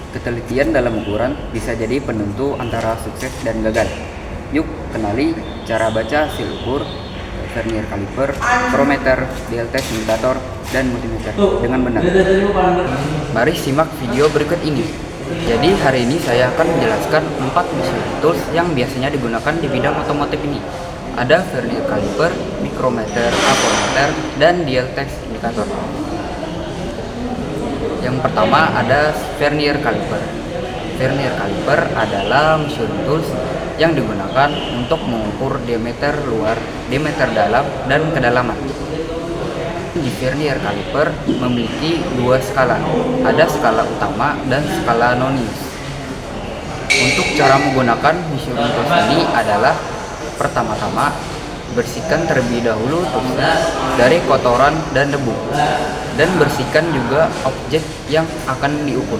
Ketelitian dalam ukuran bisa jadi penentu antara sukses dan gagal. Yuk kenali cara baca hasil ukur vernier kaliper, mikrometer, dial test indikator, dan multimeter dengan benar. Mari simak video berikut ini. Jadi hari ini saya akan menjelaskan 4 measuring tools yang biasanya digunakan di bidang otomotif ini. Ada vernier kaliper, mikrometer, ampermeter, dan dial test indikator. Yang pertama ada vernier kaliper. Vernier kaliper adalah measuring tools yang digunakan untuk mengukur diameter luar, diameter dalam, dan kedalaman. Di vernier kaliper memiliki dua skala, ada skala utama dan skala nonius. Untuk cara menggunakan measuring tools ini adalah pertama-tama bersihkan terlebih dahulu toolsnya dari kotoran dan debu, dan bersihkan juga objek yang akan diukur.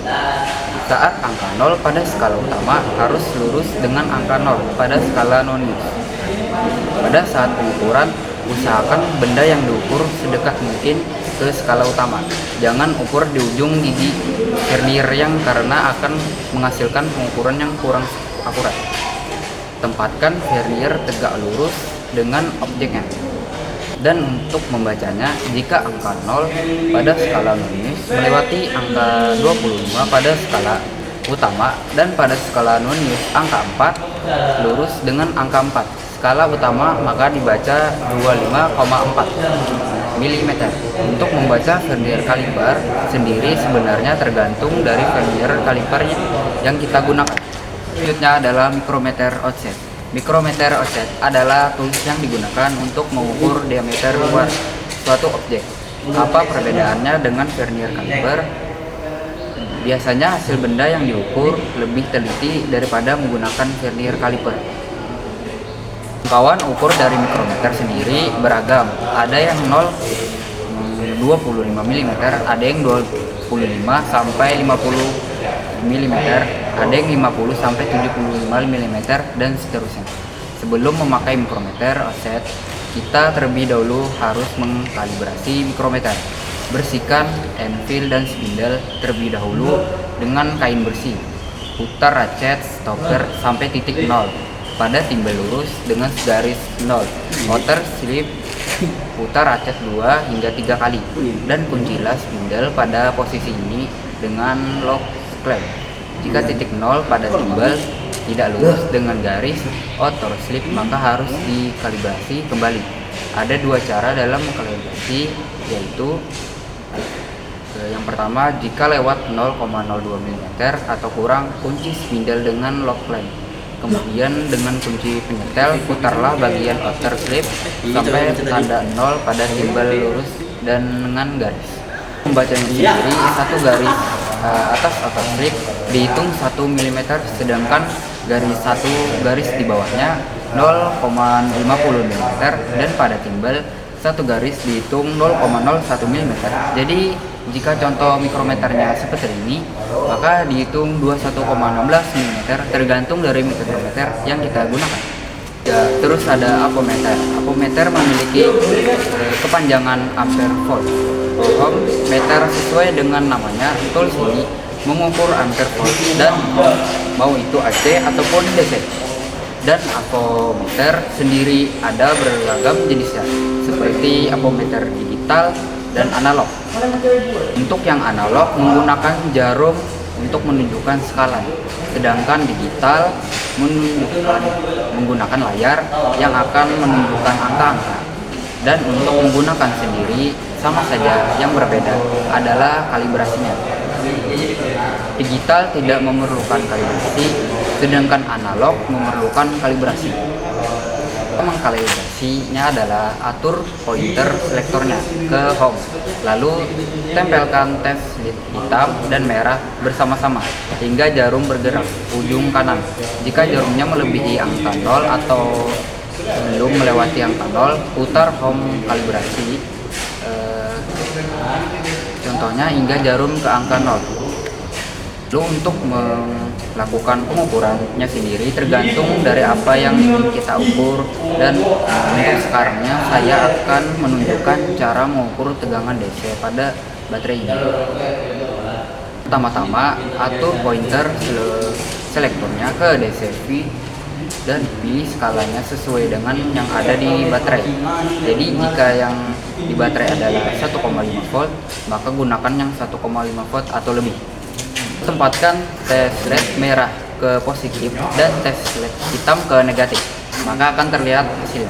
Saat angka 0 pada skala utama harus lurus dengan angka 0 pada skala nonius. Pada saat pengukuran, usahakan benda yang diukur sedekat mungkin ke skala utama. Jangan ukur di ujung gigi vernier yang karena akan menghasilkan pengukuran yang kurang akurat. Tempatkan vernier tegak lurus dengan objeknya. Dan untuk membacanya, jika angka 0 pada skala nonius melewati angka 25 pada skala utama, dan pada skala nonius angka 4 lurus dengan angka 4 skala utama, maka dibaca 25,4 mm. Untuk membaca vernier kaliper sendiri sebenarnya tergantung dari vernier kaliper yang kita gunakan. Selanjutnya adalah mikrometer offset. Mikrometer offset adalah tools yang digunakan untuk mengukur diameter luar suatu objek. Apa perbedaannya dengan vernier kaliper? Biasanya hasil benda yang diukur lebih teliti daripada menggunakan vernier kaliper. Jangkauan ukur dari mikrometer sendiri beragam. Ada yang 25 mm, ada yang 25 sampai 50 mm, ada yang 50 sampai 75 mm, dan seterusnya. Sebelum memakai mikrometer offset, kita terlebih dahulu harus mengkalibrasi mikrometer. Bersihkan anvil dan spindle terlebih dahulu dengan kain bersih. Putar ratchet stopper sampai titik 0 pada timbal lurus dengan garis 0. Outer slip, putar ratchet 2 hingga 3 kali, dan kuncilah spindle pada posisi ini dengan lock clamp. Jika titik 0 pada timbal tidak lurus dengan garis outer slip, maka harus dikalibrasi kembali. Ada dua cara dalam mengkalibrasi, yaitu yang pertama, jika lewat 0,02 mm atau kurang, kunci spindle dengan lock clamp. Kemudian dengan kunci penyetel, putarlah bagian outer slip sampai tanda 0 pada timbal lurus dan dengan garis. Membacanya sendiri, satu garis atas outer slip dihitung 1 mm, sedangkan satu garis di bawahnya 0,50 mm, dan pada timbal satu garis dihitung 0,01 mm. Jadi jika contoh mikrometernya seperti ini, maka dihitung 21,16 mm tergantung dari mikrometer yang kita gunakan. Ya, terus ada ampermeter. Ampermeter memiliki kepanjangan ampere volt. Ohm meter sesuai dengan namanya, tools ini mengukur ampere volt dan mau itu AC ataupun DC. Dan ampermeter sendiri ada beragam jenisnya, seperti ampermeter digital dan analog. Untuk yang analog menggunakan jarum untuk menunjukkan skala, sedangkan digital menggunakan layar yang akan menunjukkan angka-angka. Dan untuk menggunakan sendiri sama saja, yang berbeda adalah kalibrasinya. Digital tidak memerlukan kalibrasi, sedangkan analog memerlukan kalibrasi. Mengkalibrasinya adalah atur pointer selektornya ke home, lalu tempelkan tes hitam dan merah bersama-sama hingga jarum bergerak ujung kanan. Jika jarumnya melebihi angka 0 atau belum melewati angka 0, putar home kalibrasi, contohnya hingga jarum ke angka 0. Lalu untuk melakukan pengukurannya sendiri tergantung dari apa yang ingin kita ukur, dan untuk sekarangnya saya akan menunjukkan cara mengukur tegangan DC pada baterai ini. Pertama-tama, atur pointer selektornya ke DCV dan pilih skalanya sesuai dengan yang ada di baterai. Jadi jika yang di baterai adalah 1,5 volt, maka gunakan yang 1,5 volt atau lebih. Tempatkan tes LED merah ke positif dan tes LED hitam ke negatif, maka akan terlihat hasilnya.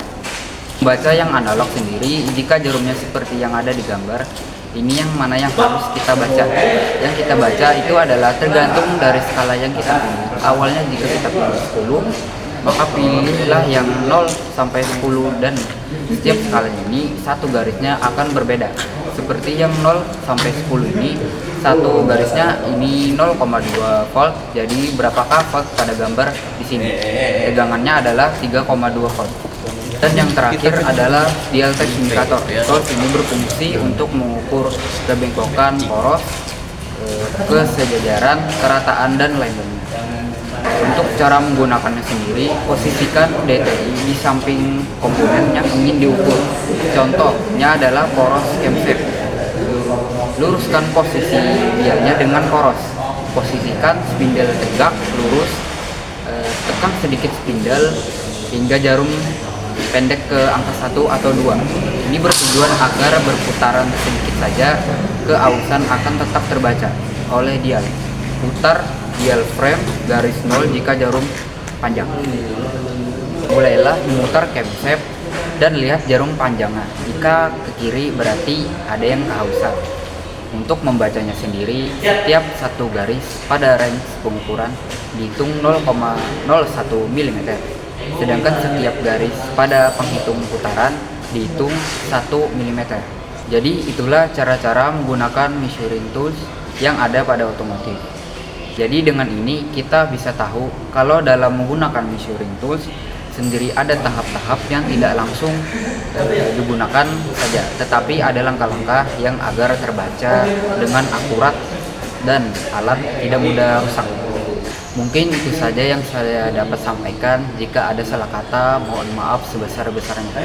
Baca yang analog sendiri, jika jarumnya seperti yang ada di gambar, ini yang mana yang harus kita baca. Yang kita baca itu adalah tergantung dari skala yang kita pilih. Awalnya jika kita pilih 10, maka pilihlah yang 0 sampai 10 dan setiap skala ini satu garisnya akan berbeda. Seperti yang 0 sampai 10 ini, satu garisnya ini 0,2 volt. Jadi berapakah volt pada gambar di sini? Tegangannya adalah 3,2 volt. Dan yang terakhir adalah dial test indikator. Tools ini berfungsi untuk mengukur kebengkokan poros, kesejajaran, kerataan, dan lain-lainnya. Untuk cara menggunakannya sendiri, posisikan DTI di samping komponen yang ingin diukur. Contohnya adalah poros camshaft. Luruskan posisi dialnya dengan poros. Posisikan spindle tegak, lurus, tekan sedikit spindle hingga jarum pendek ke angka 1 atau 2. Ini bertujuan agar berputaran sedikit saja, keausan akan tetap terbaca oleh dial. Putar dial frame garis 0 jika jarum panjang. Mulailah memutar camshaft dan lihat jarum panjangnya. Jika ke kiri berarti ada yang kehausan. Untuk membacanya sendiri, setiap satu garis pada range pengukuran dihitung 0,01 mm. Sedangkan setiap garis pada penghitung putaran dihitung 1 mm. Jadi itulah cara-cara menggunakan measuring tools yang ada pada otomotif. Jadi dengan ini kita bisa tahu kalau dalam menggunakan measuring tools sendiri ada tahap-tahap yang tidak langsung digunakan saja, tetapi ada langkah-langkah yang agar terbaca dengan akurat dan alat tidak mudah rusak. Mungkin itu saja yang saya dapat sampaikan. Jika ada salah kata, mohon maaf sebesar-besarnya.